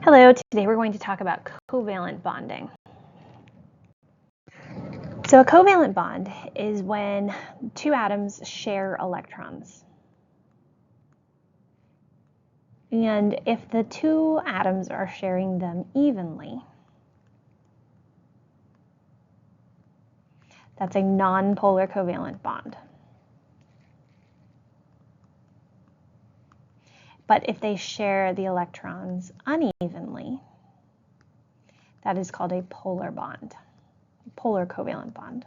Hello, today we're going to talk about covalent bonding. So a covalent bond is when two atoms share electrons. And if the two atoms are sharing them evenly, that's a nonpolar covalent bond. But if they share the electrons unevenly, that is called a polar bond, polar covalent bond.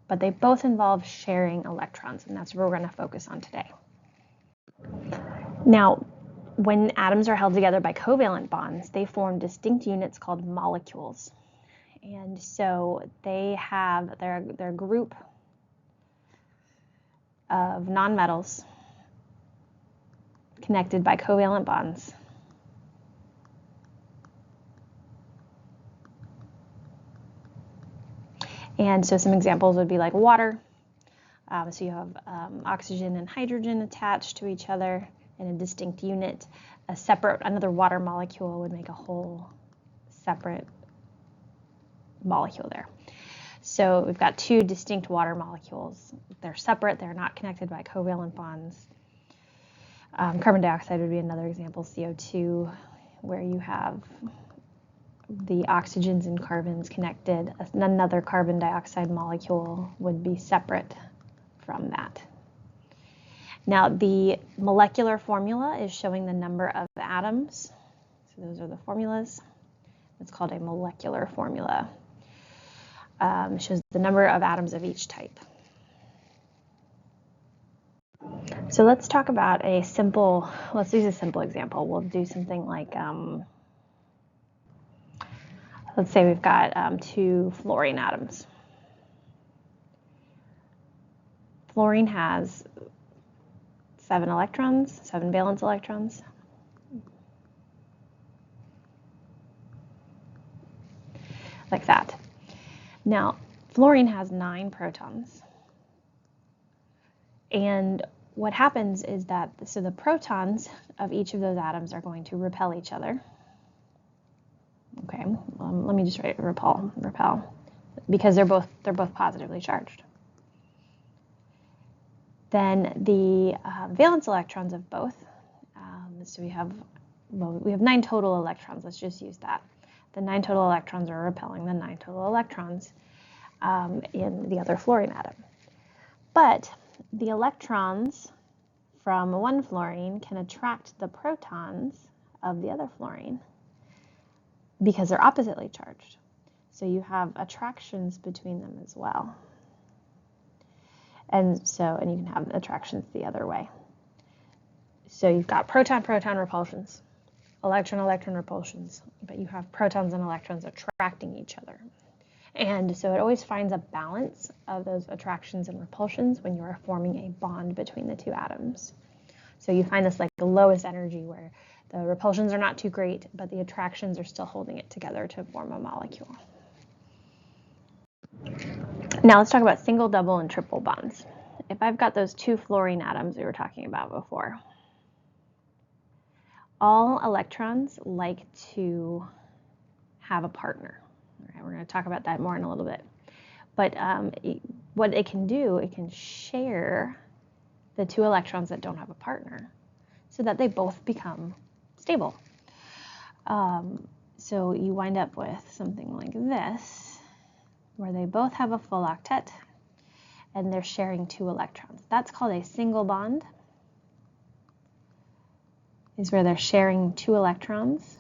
But they both involve sharing electrons, and that's what we're going to focus on today. Now, when atoms are held together by covalent bonds, they form distinct units called molecules. And so they have their group of nonmetals connected by covalent bonds. And so some examples would be like water. So you have oxygen and hydrogen attached to each other in a distinct unit. Another water molecule would make a whole separate molecule there. So we've got two distinct water molecules. They're separate, they're not connected by covalent bonds. Carbon dioxide would be another example, CO2, where you have the oxygens and carbons connected. Another carbon dioxide molecule would be separate from that. Now, the molecular formula is showing the number of atoms. So those are the formulas. It's called a molecular formula. It shows the number of atoms of each type. So let's talk about let's use a simple example. We'll do something like, let's say we've got two fluorine atoms. Fluorine has 7 electrons, 7 valence electrons. Like that. Now, fluorine has 9 protons. And what happens is that, so the protons of each of those atoms are going to repel each other. Okay, let me just write repel, because they're both positively charged. Then the valence electrons of both, so we have 9 total electrons, let's just use that. The 9 total electrons are repelling the 9 total electrons in the other fluorine atom. But the electrons from one fluorine can attract the protons of the other fluorine because they're oppositely charged. So you have attractions between them as well. And you can have attractions the other way. So you've got proton-proton repulsions, electron-electron repulsions, but you have protons and electrons attracting each other. And so it always finds a balance of those attractions and repulsions when you are forming a bond between the two atoms. So you find this like the lowest energy where the repulsions are not too great, but the attractions are still holding it together to form a molecule. Now let's talk about single, double, and triple bonds. If I've got those two fluorine atoms we were talking about before, all electrons like to have a partner. All right, we're going to talk about that more in a little bit. But what it can do, it can share the two electrons that don't have a partner so that they both become stable. So you wind up with something like this, where they both have a full octet and they're sharing 2 electrons. That's called a single bond, is where they're sharing 2 electrons.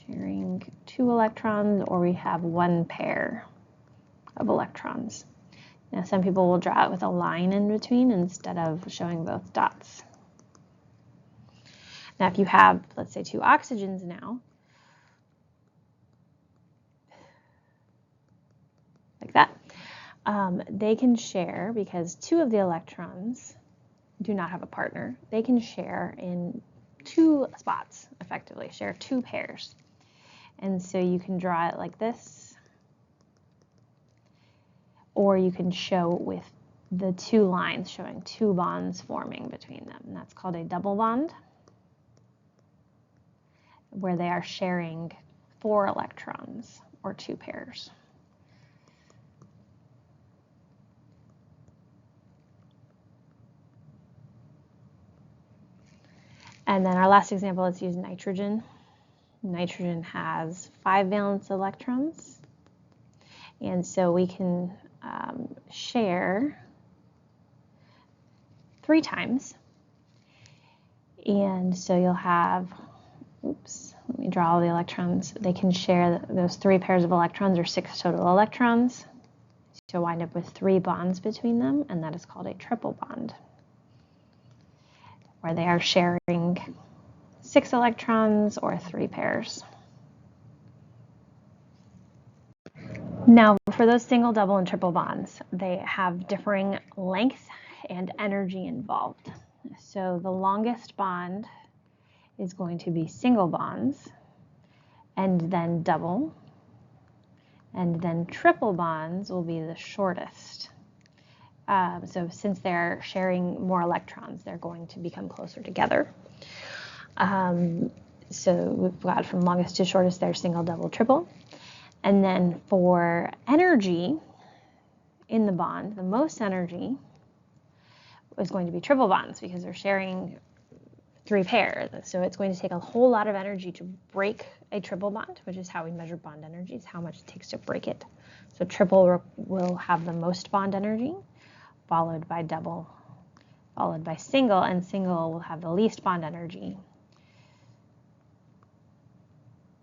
Or we have one pair of electrons. Now some people will draw it with a line in between instead of showing both dots. Now if you have, let's say, 2 oxygens now, like that, they can share, because 2 of the electrons do not have a partner, they can share in 2 spots, effectively, share 2 pairs. And so you can draw it like this, or you can show with the 2 lines showing 2 bonds forming between them. And that's called a double bond. where they are sharing 4 electrons or 2 pairs. And then our last example, let's use nitrogen. Nitrogen has 5 valence electrons, and so we can share 3 times. And so you'll have, let me draw all the electrons. They can share those 3 pairs of electrons, or 6 total electrons. So you'll wind up with 3 bonds between them, and that is called a triple bond, where they are sharing 6 electrons or 3 pairs. Now, for those single, double, and triple bonds, they have differing length and energy involved. So the longest bond is going to be single bonds, and then double, and then triple bonds will be the shortest. So since they're sharing more electrons, they're going to become closer together. So we've got from longest to shortest there, single, double, triple. And then for energy in the bond, the most energy is going to be triple bonds, because they're sharing 3 pairs. So it's going to take a whole lot of energy to break a triple bond, which is how we measure bond energy, is how much it takes to break it. So triple will have the most bond energy, followed by double, followed by single, and single will have the least bond energy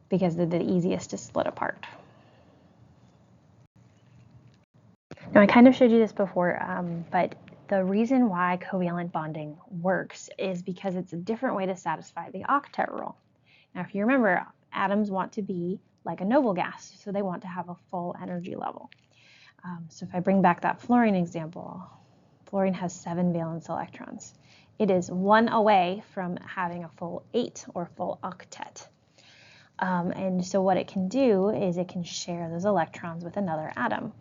because they're the easiest to split apart. Now, I kind of showed you this before, but the reason why covalent bonding works is because it's a different way to satisfy the octet rule. Now, if you remember, atoms want to be like a noble gas, so they want to have a full energy level. So if I bring back that fluorine example, fluorine has 7 valence electrons. It is 1 away from having a full 8 or full octet. And so what it can do is it can share those electrons with another atom.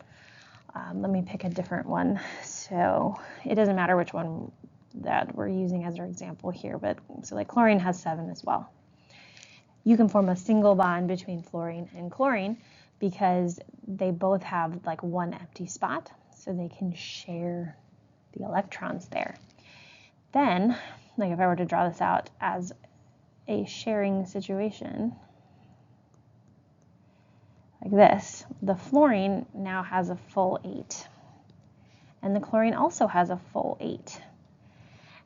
Let me pick a different one. So it doesn't matter which one that we're using as our example here, but so like chlorine has 7 as well. You can form a single bond between fluorine and chlorine because they both have like 1 empty spot, so they can share the electrons there. Then, like if I were to draw this out as a sharing situation, like this, the fluorine now has a full 8, and the chlorine also has a full 8.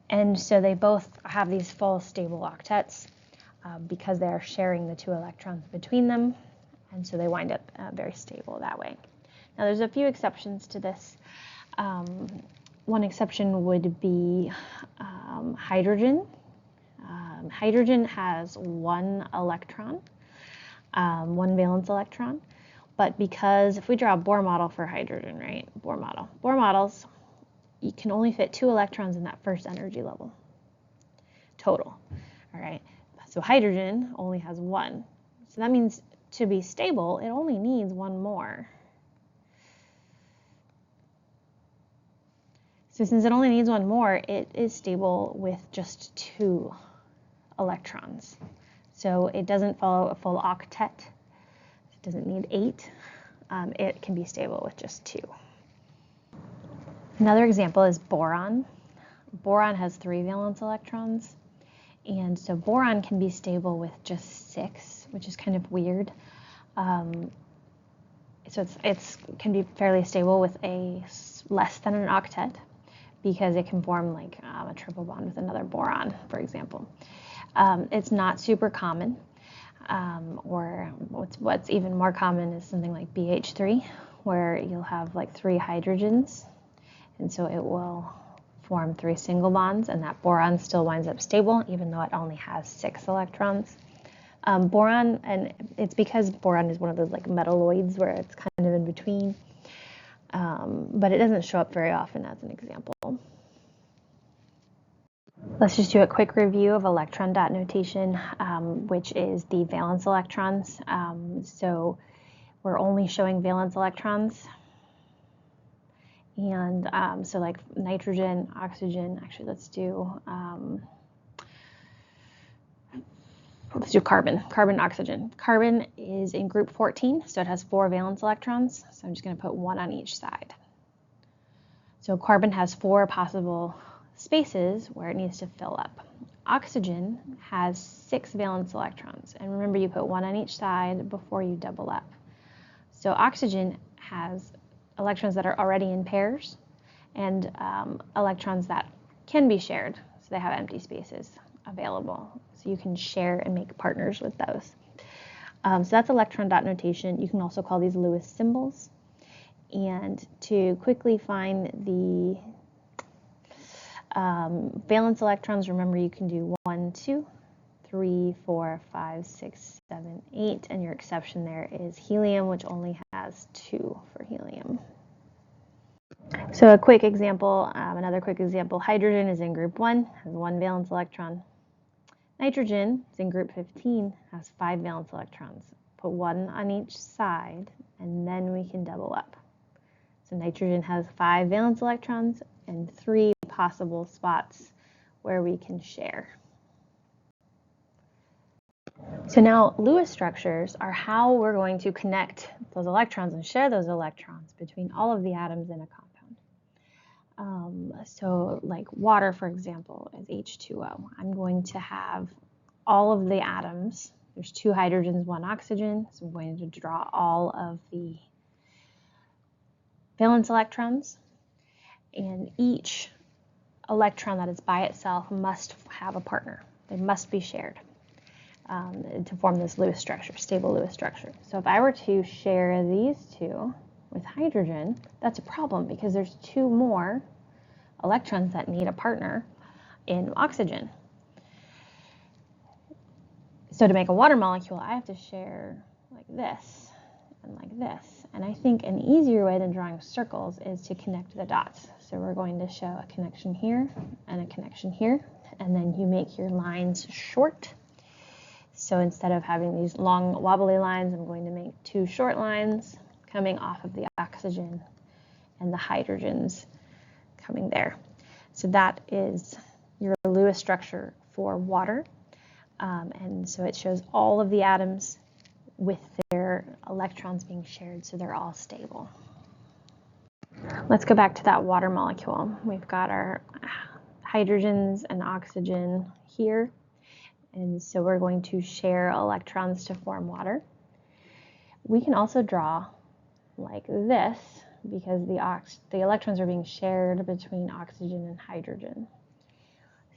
And so they both have these full stable octets because they are sharing the 2 electrons between them, and so they wind up very stable that way. Now there's a few exceptions to this. One exception would be hydrogen. Hydrogen has 1 electron. 1 valence electron, but because if we draw a Bohr model for hydrogen, right, Bohr models, you can only fit 2 electrons in that first energy level total. All right, so hydrogen only has 1, so that means to be stable it only needs 1 more. So since it only needs 1 more, it is stable with just 2 electrons. So it doesn't follow a full octet. It doesn't need 8. It can be stable with just 2. Another example is boron. Boron has 3 valence electrons. And so boron can be stable with just 6, which is kind of weird. So it can be fairly stable with a less than an octet because it can form like a triple bond with another boron, for example. It's not super common, or what's even more common is something like BH3, where you'll have like 3 hydrogens, and so it will form 3 single bonds, and that boron still winds up stable, even though it only has 6 electrons. Boron, and it's because boron is one of those like metalloids where it's kind of in between, but it doesn't show up very often as an example. Let's just do a quick review of electron dot notation, which is the valence electrons. So we're only showing valence electrons. And so like nitrogen, oxygen, actually let's do let's do carbon, oxygen. Carbon is in group 14, so it has 4 valence electrons. So I'm just going to put 1 on each side. So carbon has 4 possible spaces where it needs to fill up. Oxygen has 6 valence electrons. And remember, you put 1 on each side before you double up. So oxygen has electrons that are already in pairs and electrons that can be shared. So they have empty spaces available. So you can share and make partners with those. So that's electron dot notation. You can also call these Lewis symbols. And to quickly find the valence electrons, remember you can do 1, 2, 3, 4, 5, 6, 7, 8, and your exception there is helium, which only has 2 for helium. So a quick example, another quick example, hydrogen is in group 1, has 1 valence electron. Nitrogen is in group 15, has 5 valence electrons. Put 1 on each side, and then we can double up. So nitrogen has 5 valence electrons and 3 possible spots where we can share. So now Lewis structures are how we're going to connect those electrons and share those electrons between all of the atoms in a compound. So like water, for example, is H2O. I'm going to have all of the atoms. There's 2 hydrogens, 1 oxygen. So I'm going to draw all of the valence electrons. And each electron that is by itself must have a partner. They must be shared to form this Lewis structure, stable Lewis structure. So if I were to share these 2 with hydrogen, that's a problem because there's 2 more electrons that need a partner in oxygen. So to make a water molecule, I have to share like this and like this. And I think an easier way than drawing circles is to connect the dots. So we're going to show a connection here and a connection here, and then you make your lines short. So instead of having these long wobbly lines, I'm going to make 2 short lines coming off of the oxygen and the hydrogens coming there. So that is your Lewis structure for water. And so it shows all of the atoms with their electrons being shared, so they're all stable. Let's go back to that water molecule. We've got our hydrogens and oxygen here. And so we're going to share electrons to form water. We can also draw like this because the electrons are being shared between oxygen and hydrogen.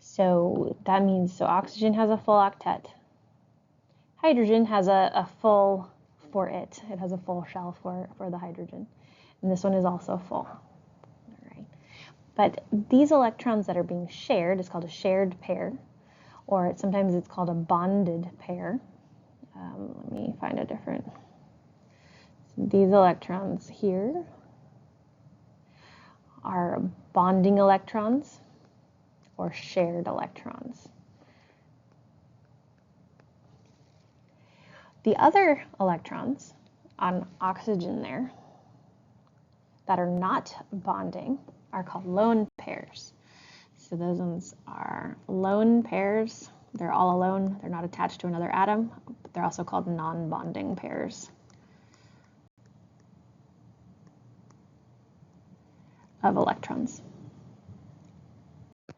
So that means, so oxygen has a full octet. Hydrogen has a full for it. It has a full shell for the hydrogen. And this one is also full. All right. But these electrons that are being shared is called a shared pair, or sometimes it's called a bonded pair. Let me find a different. So these electrons here are bonding electrons or shared electrons. The other electrons on oxygen there that are not bonding are called lone pairs. So those ones are lone pairs. They're all alone. They're not attached to another atom, but they're also called non-bonding pairs of electrons.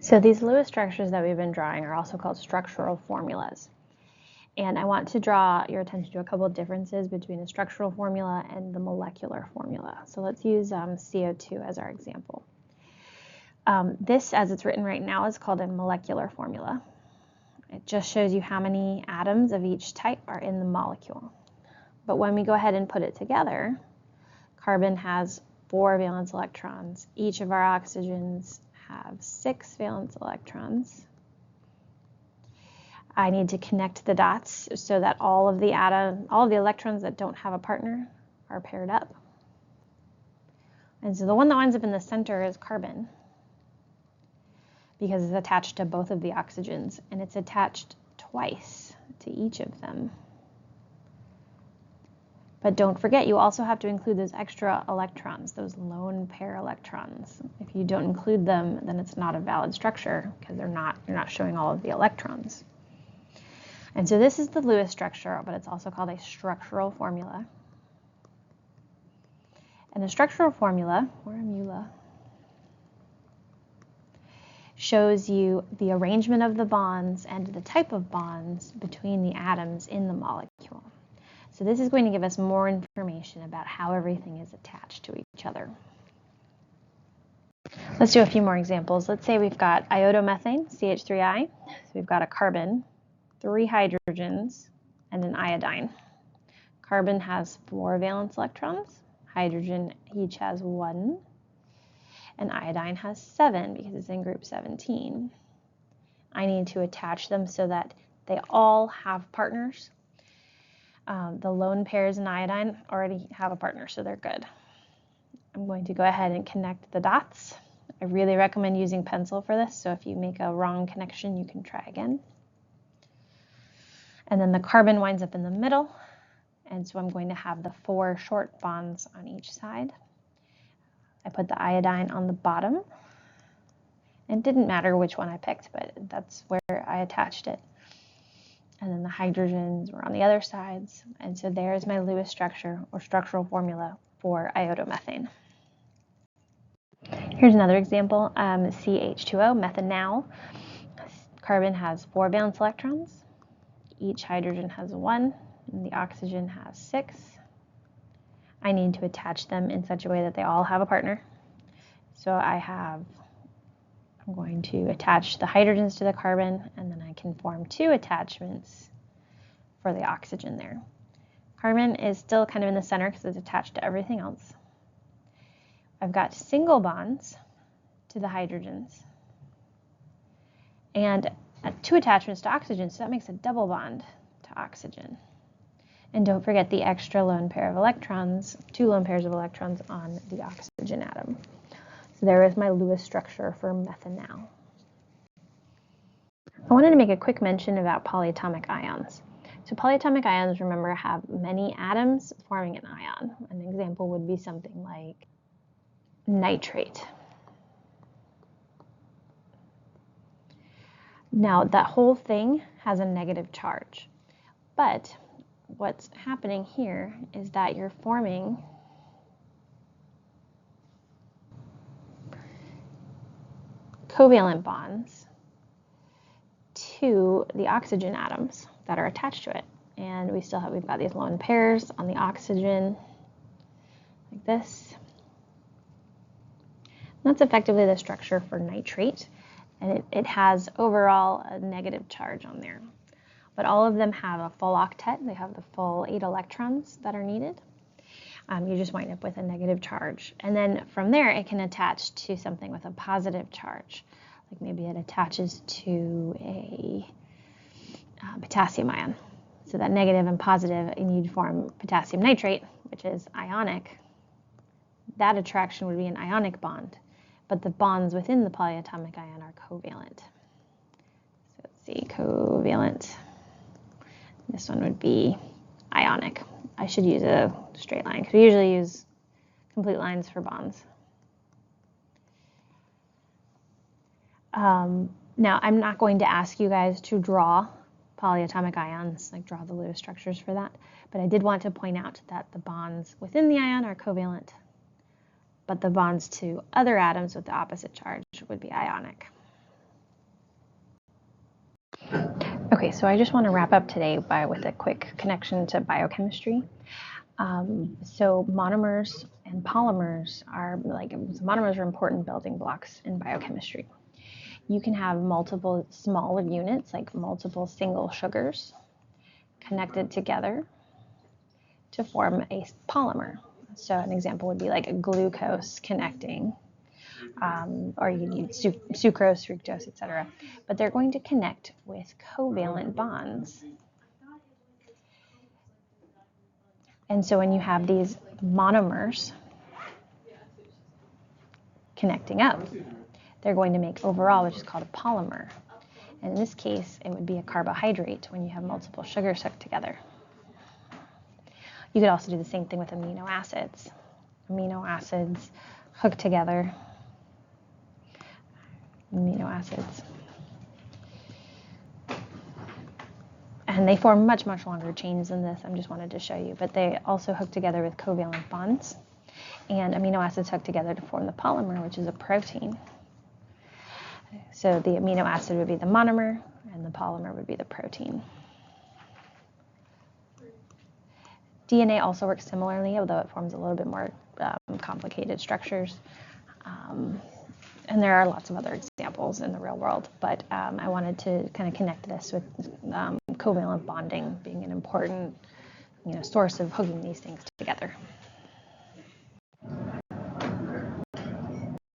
So these Lewis structures that we've been drawing are also called structural formulas. And I want to draw your attention to a couple of differences between the structural formula and the molecular formula. So let's use CO2 as our example. This, as it's written right now, is called a molecular formula. It just shows you how many atoms of each type are in the molecule. But when we go ahead and put it together, carbon has 4 valence electrons. Each of our oxygens have 6 valence electrons. I need to connect the dots so that all of the electrons that don't have a partner are paired up. And so the one that winds up in the center is carbon, because it's attached to both of the oxygens, and it's attached twice to each of them. But don't forget, you also have to include those extra electrons, those lone pair electrons. If you don't include them, then it's not a valid structure because you're not showing all of the electrons. And so this is the Lewis structure, but it's also called a structural formula. And the structural formula, shows you the arrangement of the bonds and the type of bonds between the atoms in the molecule. So this is going to give us more information about how everything is attached to each other. Let's do a few more examples. Let's say we've got iodomethane, CH3I. So we've got a carbon, 3 hydrogens, and an iodine. Carbon has 4 valence electrons. Hydrogen each has 1. And iodine has 7 because it's in group 17. I need to attach them so that they all have partners. The lone pairs in iodine already have a partner, so they're good. I'm going to go ahead and connect the dots. I really recommend using pencil for this, so if you make a wrong connection, you can try again. And then the carbon winds up in the middle, and so I'm going to have the 4 short bonds on each side. I put the iodine on the bottom. It didn't matter which one I picked, but that's where I attached it. And then the hydrogens were on the other sides. And so there's my Lewis structure or structural formula for iodomethane. Here's another example, CH2O, methanal. Carbon has 4 valence electrons. Each hydrogen has 1, and the oxygen has 6. I need to attach them in such a way that they all have a partner. So I'm going to attach the hydrogens to the carbon, and then I can form 2 attachments for the oxygen there. Carbon is still kind of in the center because it's attached to everything else. I've got single bonds to the hydrogens and 2 attachments to oxygen, so that makes a double bond to oxygen. And don't forget the extra lone pair of electrons, 2 lone pairs of electrons on the oxygen atom. So there is my Lewis structure for methanal. I wanted to make a quick mention about polyatomic ions. So polyatomic ions, remember, have many atoms forming an ion. An example would be something like nitrate. Now, that whole thing has a negative charge, but what's happening here is that you're forming covalent bonds to the oxygen atoms that are attached to it. And we've got these lone pairs on the oxygen, like this. And that's effectively the structure for nitrate. And it has overall a negative charge on there. But all of them have a full octet. They have the full 8 electrons that are needed. You just wind up with a negative charge. And then from there, it can attach to something with a positive charge. Like maybe it attaches to a potassium ion. So that negative and positive, and you'd form potassium nitrate, which is ionic. That attraction would be an ionic bond. But the bonds within the polyatomic ion are covalent. So let's see, covalent. This one would be ionic. I should use a straight line because we usually use complete lines for bonds. Now, I'm not going to ask you guys to draw polyatomic ions, like draw the Lewis structures for that, but I did want to point out that the bonds within the ion are covalent, but the bonds to other atoms with the opposite charge would be ionic. Okay, so I just want to wrap up today with a quick connection to biochemistry. So monomers and polymers monomers are important building blocks in biochemistry. You can have multiple smaller units, like multiple single sugars, connected together to form a polymer. So an example would be like a glucose connecting, or you need sucrose, fructose, etc. But they're going to connect with covalent bonds. And so when you have these monomers connecting up, they're going to make overall, which is called a polymer. And in this case, it would be a carbohydrate when you have multiple sugars hooked together. You could also do the same thing with amino acids. Amino acids hooked together. Amino acids. And they form much, much longer chains than this. I just wanted to show you. But they also hook together with covalent bonds. And amino acids hook together to form the polymer, which is a protein. So the amino acid would be the monomer, and the polymer would be the protein. DNA also works similarly, although it forms a little bit more complicated structures. And there are lots of other examples in the real world, but I wanted to kind of connect this with covalent bonding being an important, source of hooking these things together.